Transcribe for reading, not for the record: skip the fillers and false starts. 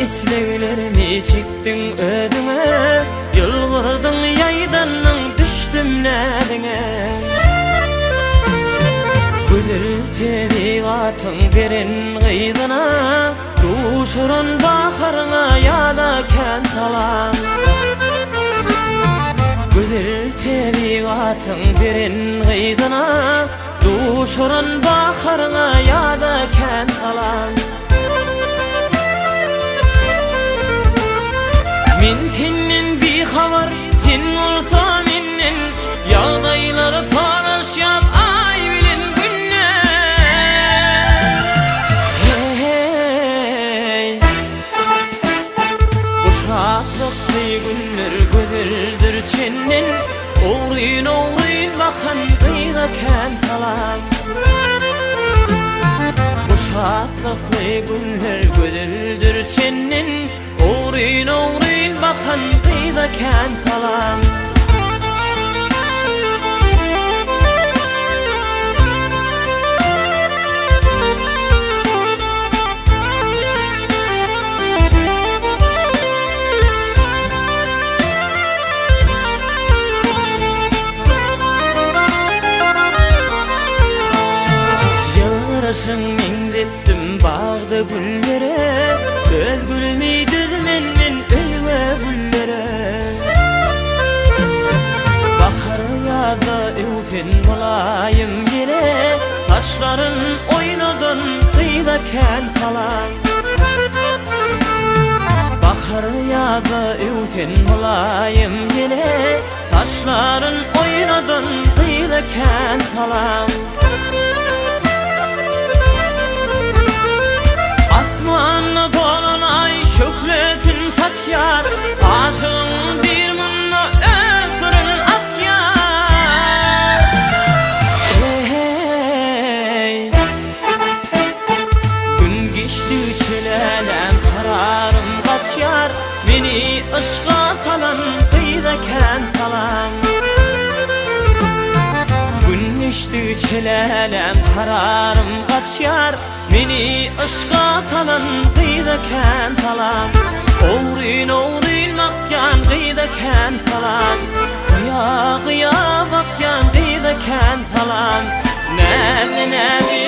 isleglerimi çektin özüne, yılgırdın yaydanın düştüm nedine. Güzel tebigatın verin gıydına, duşuran baharına ya da kent alan. Güzel tebigatın verin gıydına, duşuran baharına ya da kent alan. Min senin bir haber, sen olsa minin, yağdayları soraşyap ay bilin günler. Hey, bu şatlıklı günler güzeldir senin, oğruyun oğruyun bakan kıyda kent alan. Bu şatlıklı günler güzeldir senin, oğruyun oğruyun bakan kıyda kent alan. Yılgırışın mendettim bağda güllere, göz gülmeydi men öyve güllere. Bahar yağda evsen bulayım yere, taşların oynadın kıyda kent alan. Bahar yağda evsen bulayım yere, taşların oynadın kıyda kent alan. Asmanlı dolunay şöhretin saçar, aşığın bir munna öpürün açyar. Hey, gün geçti çölelem kararım kaçyar, beni ışka salan kıyda kent alan. Gün geçti çölelem kararım kaçyar, beni ışka salan kıyda kent alan. Oğruyun oğruyun bakyan kıyda kent alan. Kıya kıya bakyan kıyda kent alan. Nerede nerede